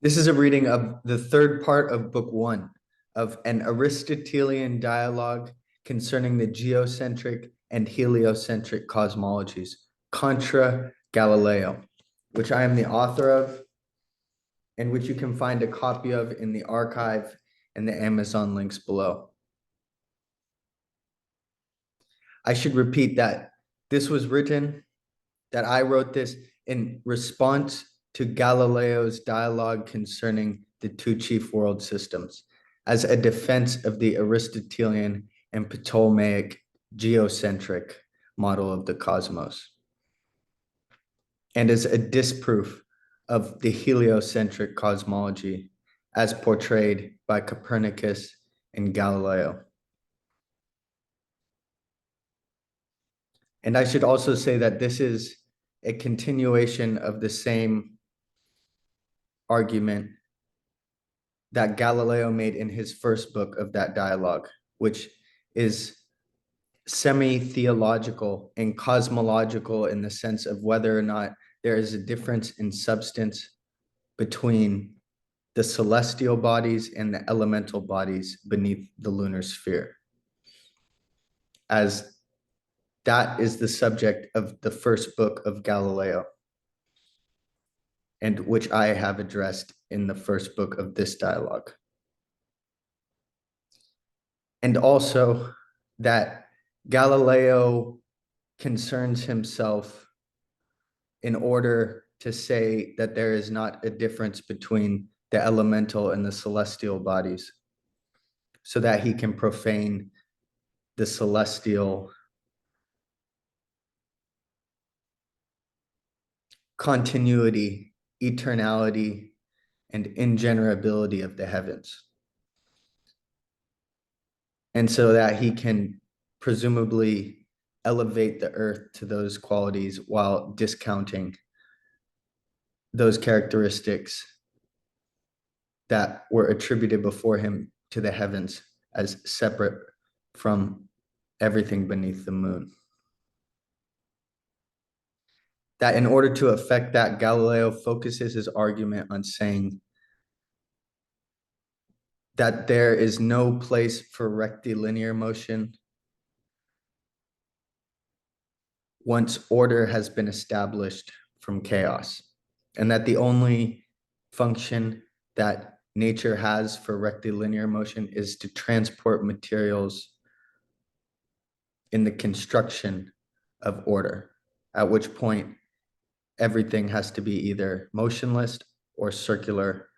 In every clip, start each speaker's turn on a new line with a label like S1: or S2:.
S1: This is a reading of the third part of Book 1 of an Aristotelian dialogue concerning the geocentric and heliocentric cosmologies, Contra Galileo, which I am the author of and which you can find a copy of in the archive and the Amazon links below. I should repeat that I wrote this in response to Galileo's dialogue concerning the two chief world systems, as a defense of the Aristotelian and Ptolemaic geocentric model of the cosmos, and as a disproof of the heliocentric cosmology as portrayed by Copernicus and Galileo. And I should also say that this is a continuation of the same argument that Galileo made in his first book of that dialogue, which is semi-theological and cosmological in the sense of whether or not there is a difference in substance between the celestial bodies and the elemental bodies beneath the lunar sphere, as that is the subject of the first book of Galileo, and which I have addressed in the first book of this dialogue. And also that Galileo concerns himself in order to say that there is not a difference between the elemental and the celestial bodies, so that he can profane the celestial continuity, eternality, and ingenerability of the heavens. And so that he can presumably elevate the earth to those qualities while discounting those characteristics that were attributed before him to the heavens as separate from everything beneath the moon. That in order to affect that, Galileo focuses his argument on saying that there is no place for rectilinear motion once order has been established from chaos, and that the only function that nature has for rectilinear motion is to transport materials in the construction of order, at which point everything has to be either motionless or circular,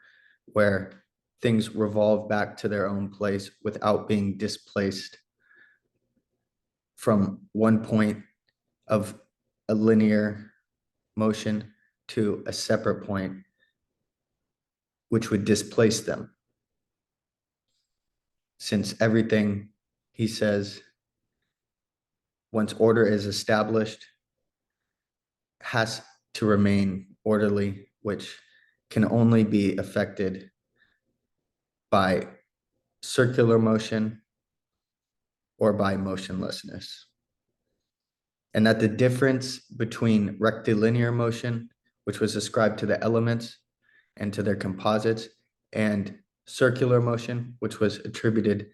S1: where things revolve back to their own place without being displaced from one point of a linear motion to a separate point, which would displace them. Since everything, he says, once order is established, has to remain orderly, which can only be affected by circular motion or by motionlessness. And that the difference between rectilinear motion, which was ascribed to the elements and to their composites, and circular motion, which was attributed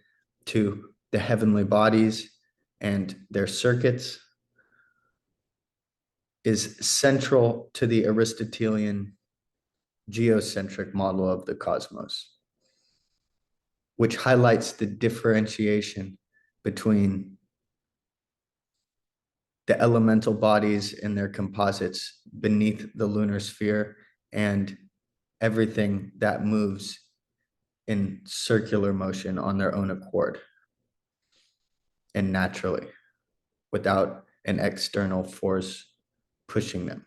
S1: to the heavenly bodies and their circuits, is central to the Aristotelian geocentric model of the cosmos, which highlights the differentiation between the elemental bodies and their composites beneath the lunar sphere and everything that moves in circular motion on their own accord and naturally, without an external force pushing them.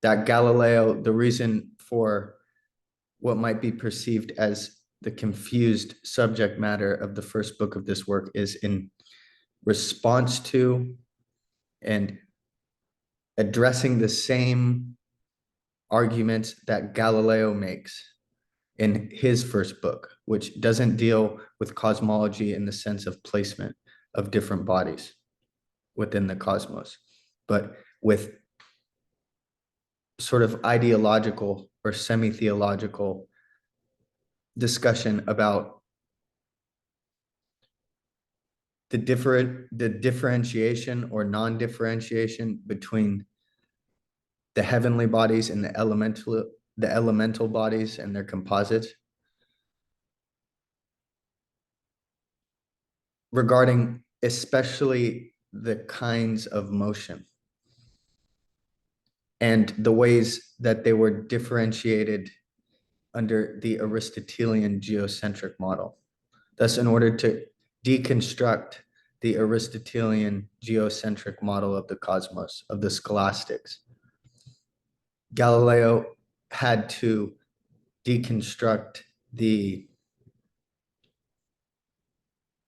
S1: That Galileo, the reason for what might be perceived as the confused subject matter of the first book of this work, is in response to and addressing the same arguments that Galileo makes in his first book, which doesn't deal with cosmology in the sense of placement of different bodies within the cosmos, but with sort of ideological or semi-theological discussion about the differentiation or non-differentiation between the heavenly bodies and the elemental bodies and their composites, regarding especially the kinds of motion and the ways that they were differentiated under the Aristotelian geocentric model. Thus, in order to deconstruct the Aristotelian geocentric model of the cosmos, of the scholastics, Galileo had to deconstruct the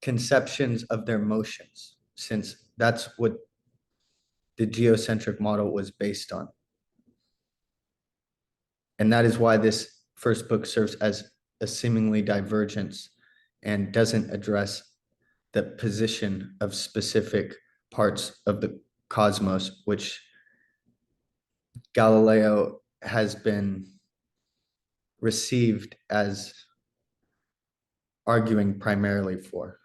S1: conceptions of their motions, since that's what the geocentric model was based on. And that is why this first book serves as a seemingly divergence and doesn't address the position of specific parts of the cosmos, which Galileo has been received as arguing primarily for.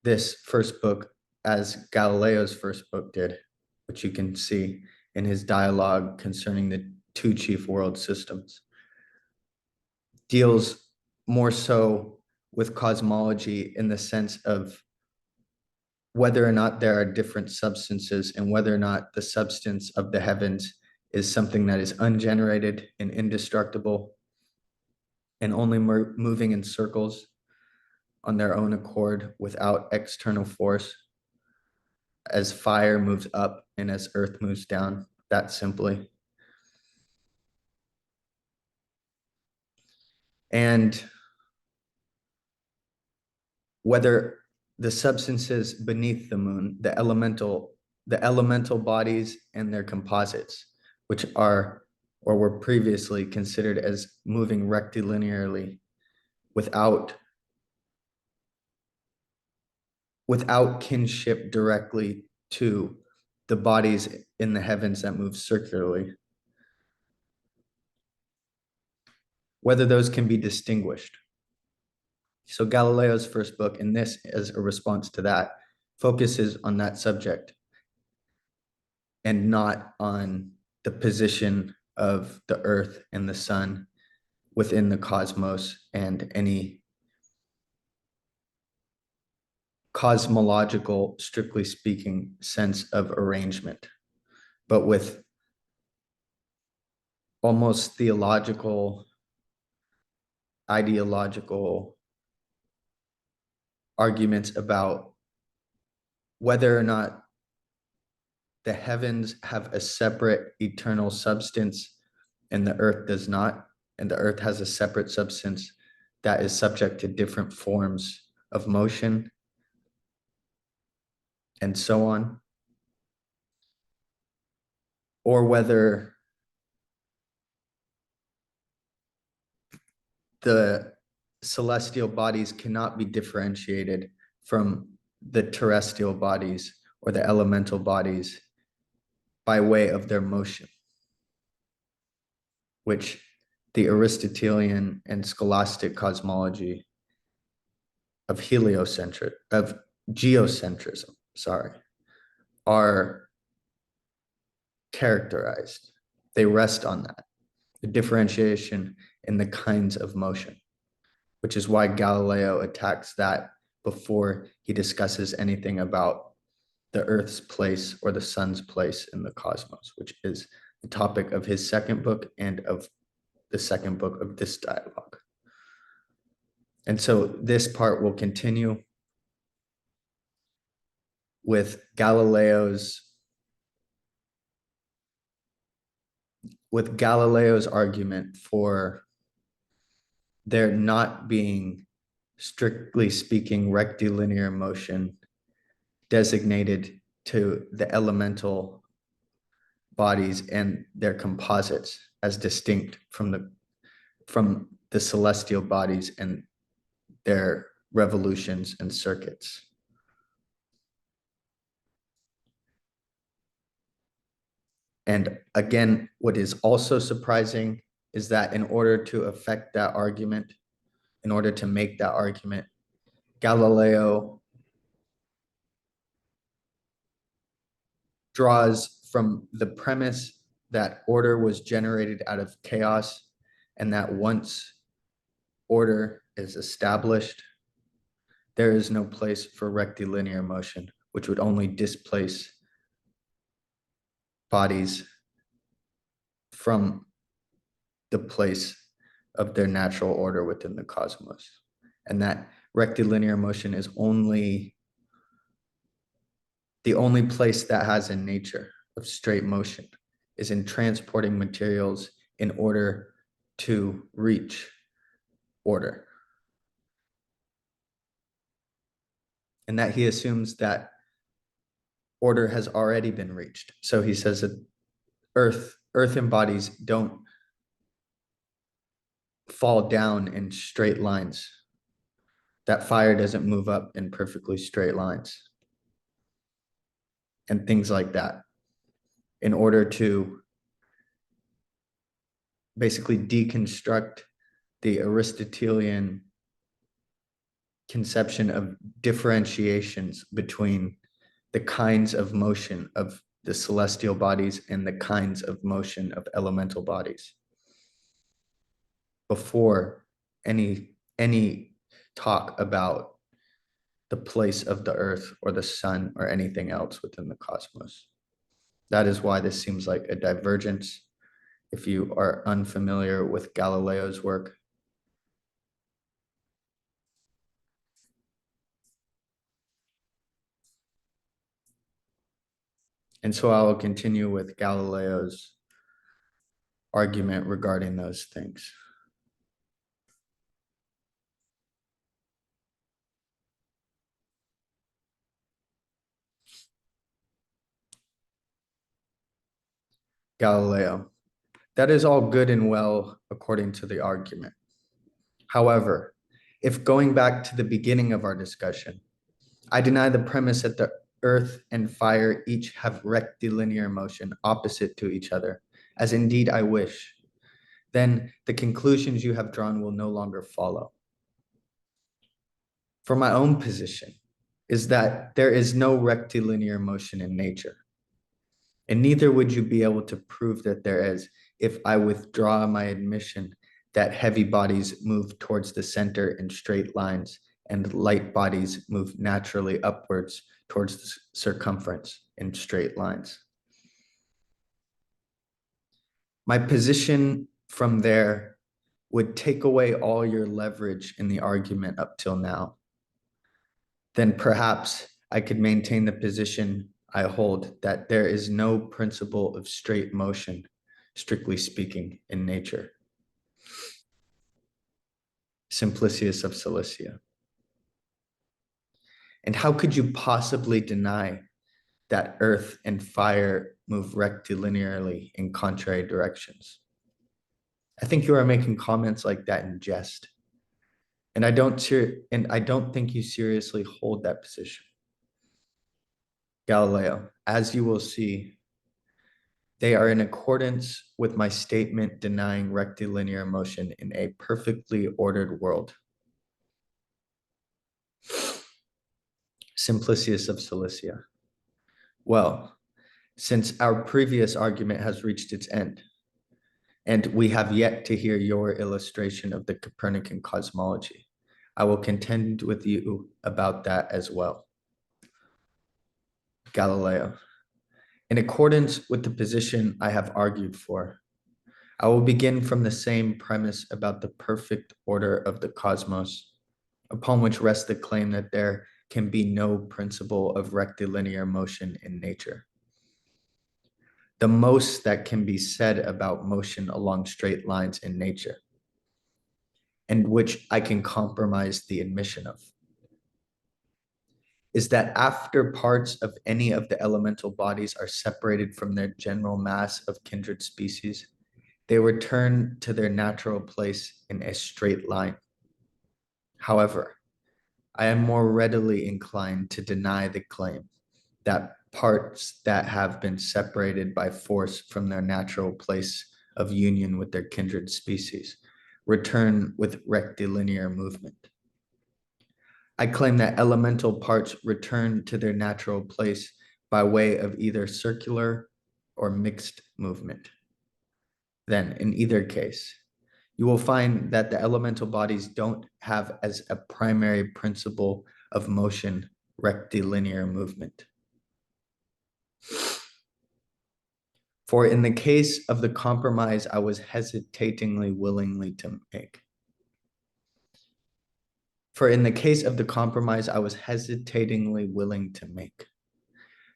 S1: This first book, as Galileo's first book did, which you can see in his dialogue concerning the two chief world systems, deals more so with cosmology in the sense of whether or not there are different substances and whether or not the substance of the heavens is something that is ungenerated and indestructible and only moving in circles on their own accord without external force, as fire moves up and as earth moves down, that simply. And whether the substances beneath the moon, the elemental bodies and their composites, which are or were previously considered as moving rectilinearly without kinship directly to the bodies in the heavens that move circularly, whether those can be distinguished. So Galileo's first book, and this as a response to that, focuses on that subject and not on the position of the earth and the sun within the cosmos and any cosmological, strictly speaking, sense of arrangement, but with almost theological, ideological arguments about whether or not the heavens have a separate eternal substance and the earth does not, and the earth has a separate substance that is subject to different forms of motion and so on, or whether the celestial bodies cannot be differentiated from the terrestrial bodies or the elemental bodies by way of their motion, which the Aristotelian and scholastic cosmology of geocentrism, are characterized. They rest on that, the differentiation in the kinds of motion, which is why Galileo attacks that before he discusses anything about the Earth's place or the sun's place in the cosmos, which is the topic of his second book and of the second book of this dialogue. And so this part will continue with Galileo's argument for there not being, strictly speaking, rectilinear motion designated to the elemental bodies and their composites as distinct from the celestial bodies and their revolutions and circuits. And again, what is also surprising is that in order to affect that argument, in order to make that argument, Galileo draws from the premise that order was generated out of chaos, and that once order is established, there is no place for rectilinear motion, which would only displace bodies from the place of their natural order within the cosmos. And that rectilinear motion is the only place that has in nature of straight motion is in transporting materials in order to reach order. And that he assumes that order has already been reached. So he says that earth and bodies don't fall down in straight lines, that fire doesn't move up in perfectly straight lines, and things like that, in order to basically deconstruct the Aristotelian conception of differentiations between the kinds of motion of the celestial bodies and the kinds of motion of elemental bodies before any talk about the place of the earth or the sun or anything else within the cosmos. That is why this seems like a divergence. If you are unfamiliar with Galileo's work, and so I will continue with Galileo's argument regarding those things. Galileo. That is all good and well according to the argument. However, if going back to the beginning of our discussion, I deny the premise that the earth and fire each have rectilinear motion opposite to each other, as indeed I wish, then the conclusions you have drawn will no longer follow. For my own position is that there is no rectilinear motion in nature, and neither would you be able to prove that there is if I withdraw my admission that heavy bodies move towards the center in straight lines and light bodies move naturally upwards towards the circumference in straight lines. My position from there would take away all your leverage in the argument up till now. Then perhaps I could maintain the position I hold that there is no principle of straight motion, strictly speaking, in nature. Simplicius of Cilicia. And how could you possibly deny that earth and fire move rectilinearly in contrary directions? I think you are making comments like that in jest. And I don't think you seriously hold that position. Galileo, as you will see, they are in accordance with my statement denying rectilinear motion in a perfectly ordered world. Simplicius of Cilicia. Well, since our previous argument has reached its end, and we have yet to hear your illustration of the Copernican cosmology, I will contend with you about that as well. Galileo. In accordance with the position I have argued for, I will begin from the same premise about the perfect order of the cosmos, upon which rests the claim that there can be no principle of rectilinear motion in nature. The most that can be said about motion along straight lines in nature, and which I can compromise the admission of, is that after parts of any of the elemental bodies are separated from their general mass of kindred species, they return to their natural place in a straight line. However, I am more readily inclined to deny the claim that parts that have been separated by force from their natural place of union with their kindred species return with rectilinear movement. I claim that elemental parts return to their natural place by way of either circular or mixed movement. Then, in either case, you will find that the elemental bodies don't have as a primary principle of motion rectilinear movement. For in the case of the compromise I was hesitatingly willingly to make,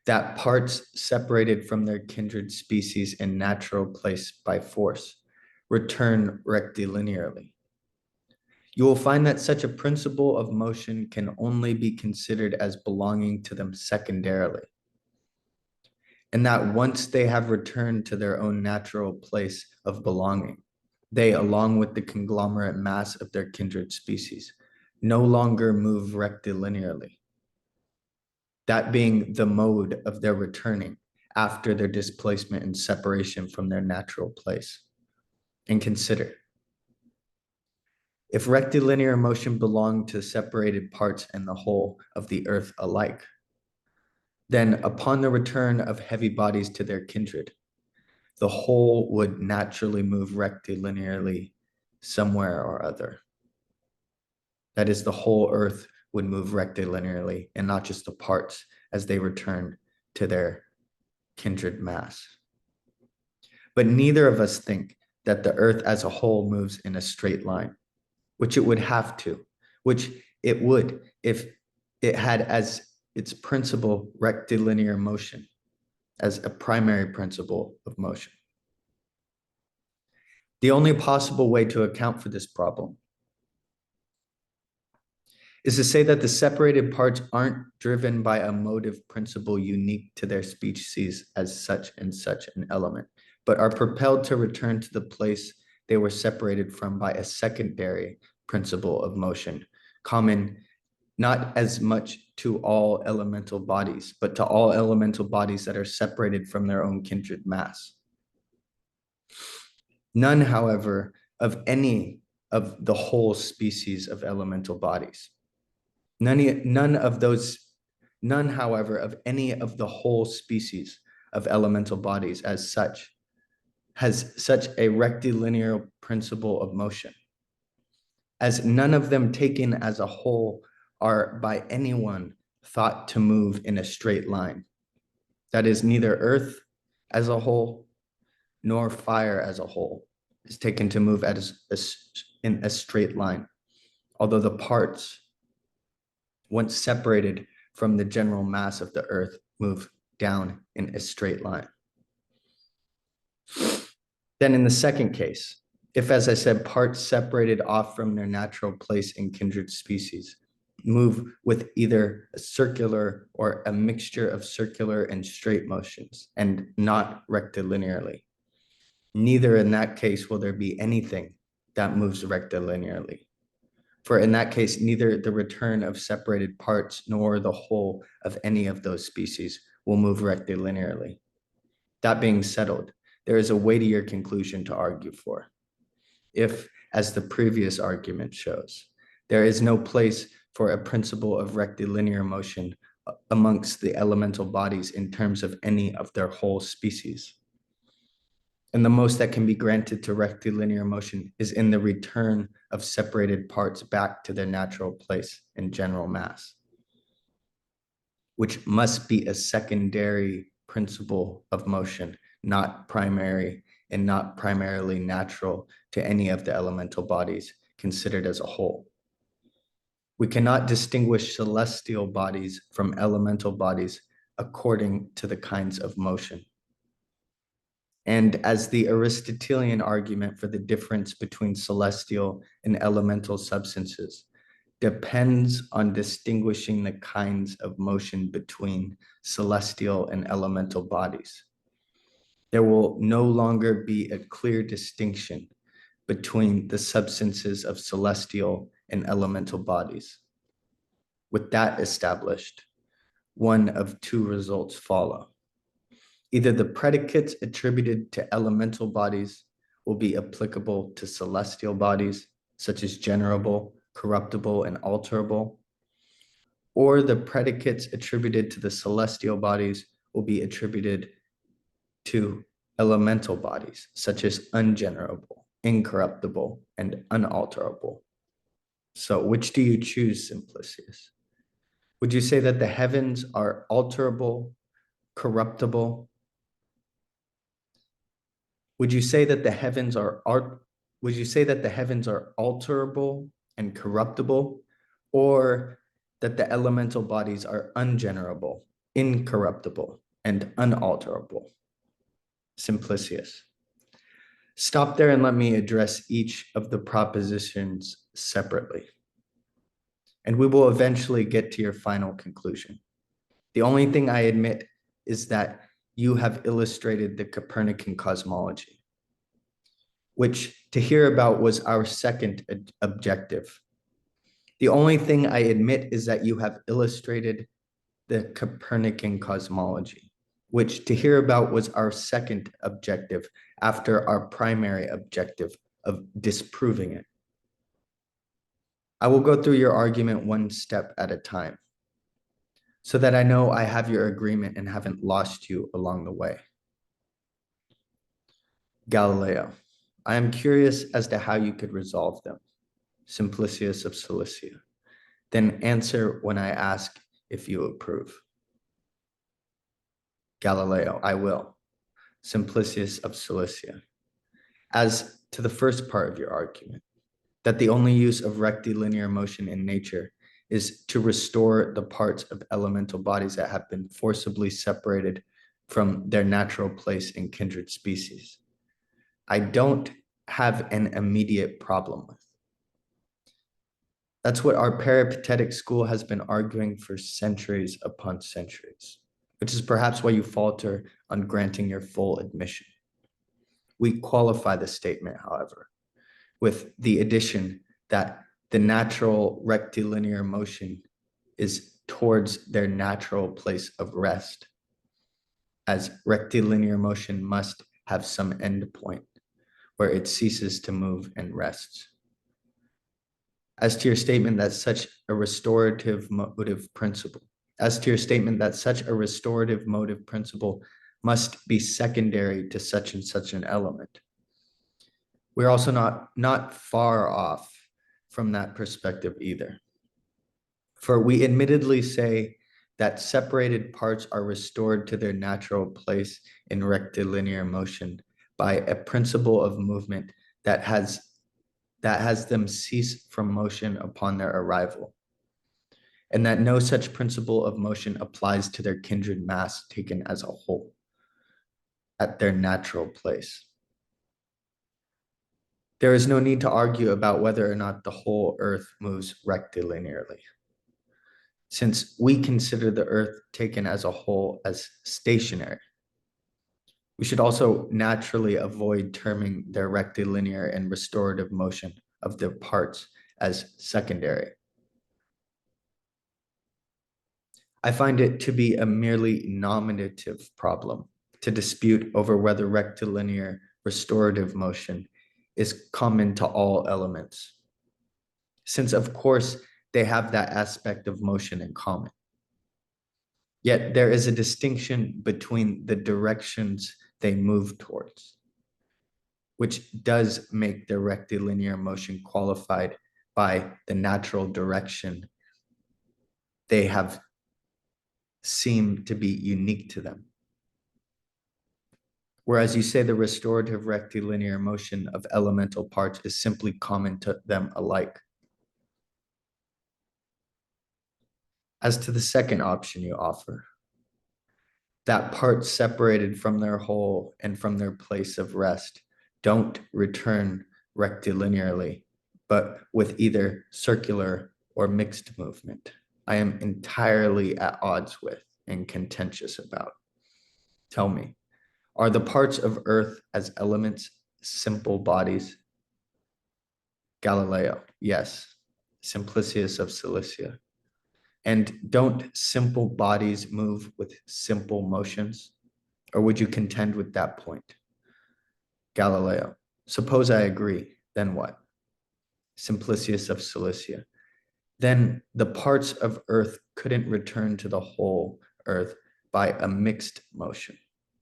S1: that parts separated from their kindred species in natural place by force return rectilinearly. You will find that such a principle of motion can only be considered as belonging to them secondarily, and that once they have returned to their own natural place of belonging, they, along with the conglomerate mass of their kindred species, no longer move rectilinearly, that being the mode of their returning after their displacement and separation from their natural place. And consider, if rectilinear motion belonged to separated parts and the whole of the earth alike, then upon the return of heavy bodies to their kindred, the whole would naturally move rectilinearly somewhere or other. That is, the whole earth would move rectilinearly and not just the parts as they return to their kindred mass. But neither of us think that the earth as a whole moves in a straight line, which it would have to, which it would if it had as its principle rectilinear motion as a primary principle of motion. The only possible way to account for this problem is to say that the separated parts aren't driven by a motive principle unique to their species as such and such an element, but are propelled to return to the place they were separated from by a secondary principle of motion, common not as much to all elemental bodies, but to all elemental bodies that are separated from their own kindred mass. None, however, of any of the whole species of elemental bodies. None, however, of any of the whole species of elemental bodies as such has such a rectilinear principle of motion, as none of them taken as a whole are by anyone thought to move in a straight line. That is, neither earth as a whole nor fire as a whole is taken to move in a straight line, although the parts, once separated from the general mass of the earth, move down in a straight line. Then in the second case, if, as I said, parts separated off from their natural place in kindred species move with either a circular or a mixture of circular and straight motions and not rectilinearly, neither in that case will there be anything that moves rectilinearly. For in that case, neither the return of separated parts nor the whole of any of those species will move rectilinearly. That being settled, there is a weightier conclusion to argue for. If, as the previous argument shows, there is no place for a principle of rectilinear motion amongst the elemental bodies in terms of any of their whole species, and the most that can be granted to rectilinear motion is in the return of separated parts back to their natural place and general mass, which must be a secondary principle of motion, not primary and not primarily natural to any of the elemental bodies considered as a whole. We cannot distinguish celestial bodies from elemental bodies according to the kinds of motion. And as the Aristotelian argument for the difference between celestial and elemental substances depends on distinguishing the kinds of motion between celestial and elemental bodies, there will no longer be a clear distinction between the substances of celestial and elemental bodies. With that established, one of two results follow. Either the predicates attributed to elemental bodies will be applicable to celestial bodies, such as generable, corruptible, and alterable, or the predicates attributed to the celestial bodies will be attributed to elemental bodies, such as ungenerable, incorruptible, and unalterable. So which do you choose, Simplicius? Would you say that the heavens are alterable, corruptible? Would you say that the heavens are would you say that the heavens are alterable and corruptible, or that the elemental bodies are ungenerable, incorruptible, and unalterable? Simplicius. Stop there and let me address each of the propositions separately. And we will eventually get to your final conclusion. The only thing I admit is that you have illustrated the Copernican cosmology, which to hear about was our second objective. The only thing I admit is that you have illustrated the Copernican cosmology, which to hear about was our second objective after our primary objective of disproving it. I will go through your argument one step at a time so that I know I have your agreement and haven't lost you along the way. Galileo, I am curious as to how you could resolve them. Simplicius of Cilicia. Then answer when I ask if you approve. Galileo, I will. Simplicius of Cilicia. As to the first part of your argument, that the only use of rectilinear motion in nature is to restore the parts of elemental bodies that have been forcibly separated from their natural place in kindred species, I don't have an immediate problem with. That's what our peripatetic school has been arguing for centuries upon centuries, which is perhaps why you falter on granting your full admission. We qualify the statement, however, with the addition that the natural rectilinear motion is towards their natural place of rest, as rectilinear motion must have some end point where it ceases to move and rests. As to your statement that such a restorative motive principle, must be secondary to such and such an element, we're also not far off from that perspective either. For we admittedly say that separated parts are restored to their natural place in rectilinear motion by a principle of movement that has them cease from motion upon their arrival, and that no such principle of motion applies to their kindred mass taken as a whole at their natural place. There is no need to argue about whether or not the whole earth moves rectilinearly, since we consider the earth taken as a whole as stationary. We should also naturally avoid terming their rectilinear and restorative motion of their parts as secondary. I find it to be a merely nominative problem to dispute over whether rectilinear restorative motion is common to all elements, since of course they have that aspect of motion in common. Yet there is a distinction between the directions they move towards, which does make their rectilinear motion qualified by the natural direction they have seemed to be unique to them. Whereas you say the restorative rectilinear motion of elemental parts is simply common to them alike. As to the second option you offer, that parts separated from their whole and from their place of rest don't return rectilinearly, but with either circular or mixed movement, I am entirely at odds with and contentious about. Tell me, are the parts of earth as elements simple bodies? Galileo, yes. Simplicius of Cilicia. And don't simple bodies move with simple motions? Or would you contend with that point? Galileo, suppose I agree, then what? Simplicius of Cilicia, then the parts of Earth couldn't return to the whole Earth by a mixed motion,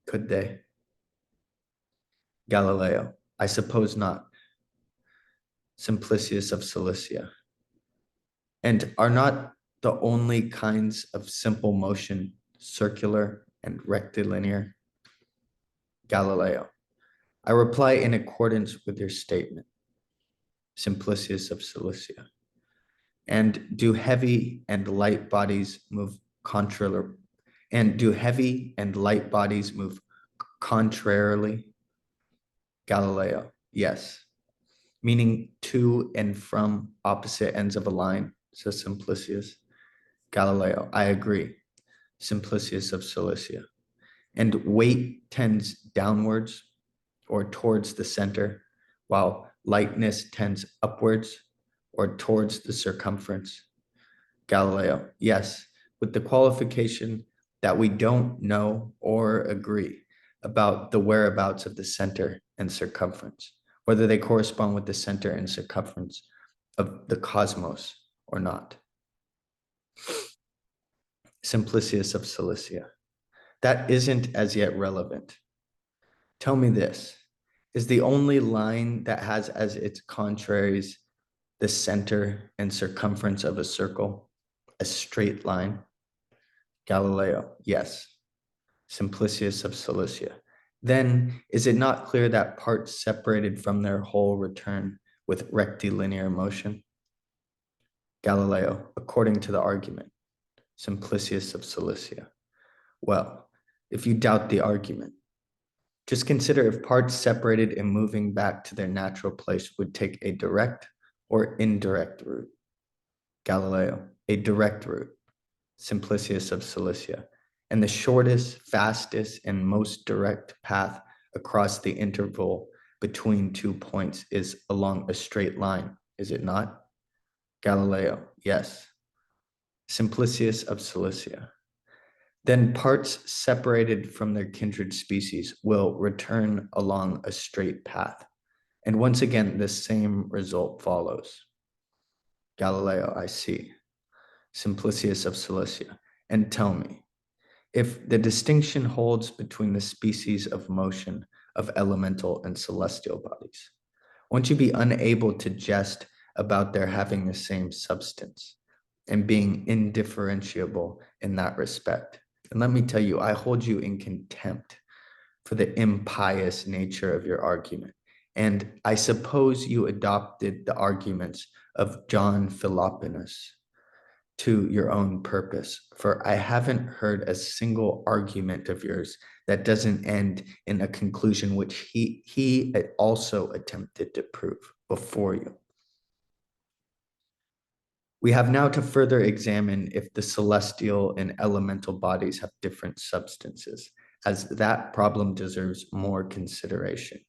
S1: could they? Galileo, I suppose not. Simplicius of Cilicia, and are not the only kinds of simple motion circular and rectilinear? Galileo, I reply in accordance with your statement. Simplicius of Cilicia, and do heavy and light bodies move contra, and do heavy and light bodies move contrarily? Galileo, yes, meaning to and from opposite ends of a line, says Simplicius. Galileo, I agree. Simplicius of Cilicia, and weight tends downwards or towards the center, while lightness tends upwards or towards the circumference? Galileo, yes, with the qualification that we don't know or agree about the whereabouts of the center and circumference, whether they correspond with the center and circumference of the cosmos or not. Simplicius of Cilicia, that isn't as yet relevant. Tell me this, is the only line that has as its contraries the center and circumference of a circle a straight line? Galileo, yes. Simplicius of Cilicia, then is it not clear that parts separated from their whole return with rectilinear motion? Galileo, according to the argument. Simplicius of Cilicia, well, if you doubt the argument, just consider if parts separated and moving back to their natural place would take a direct or indirect route. Galileo, a direct route. Simplicius of Cilicia, and the shortest, fastest, and most direct path across the interval between 2 points is along a straight line, is it not? Galileo, yes. Simplicius of Cilicia, then parts separated from their kindred species will return along a straight path. And once again, the same result follows. Galileo, I see. Simplicius of Cilicia, and tell me, if the distinction holds between the species of motion of elemental and celestial bodies, won't you be unable to jest about their having the same substance and being indifferentiable in that respect? And let me tell you, I hold you in contempt for the impious nature of your argument. And I suppose you adopted the arguments of John Philoponus to your own purpose, for I haven't heard a single argument of yours that doesn't end in a conclusion which he also attempted to prove before you. We have now to further examine if the celestial and elemental bodies have different substances, as that problem deserves more consideration.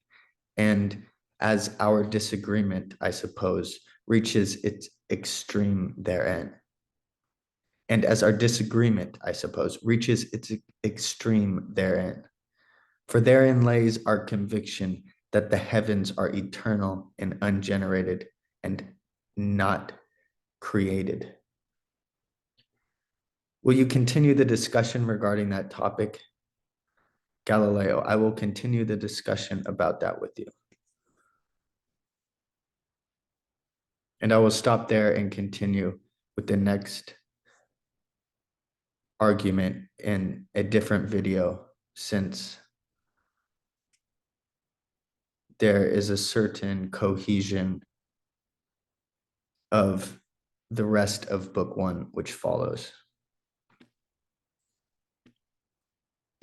S1: And as our disagreement, I suppose, reaches its extreme therein. And as our disagreement, I suppose, reaches its extreme therein. For therein lays our conviction that the heavens are eternal and ungenerated and not created. Will you continue the discussion regarding that topic? Galileo, I will continue the discussion about that with you. And I will stop there and continue with the next argument in a different video, since there is a certain cohesion of the rest of book 1 which follows.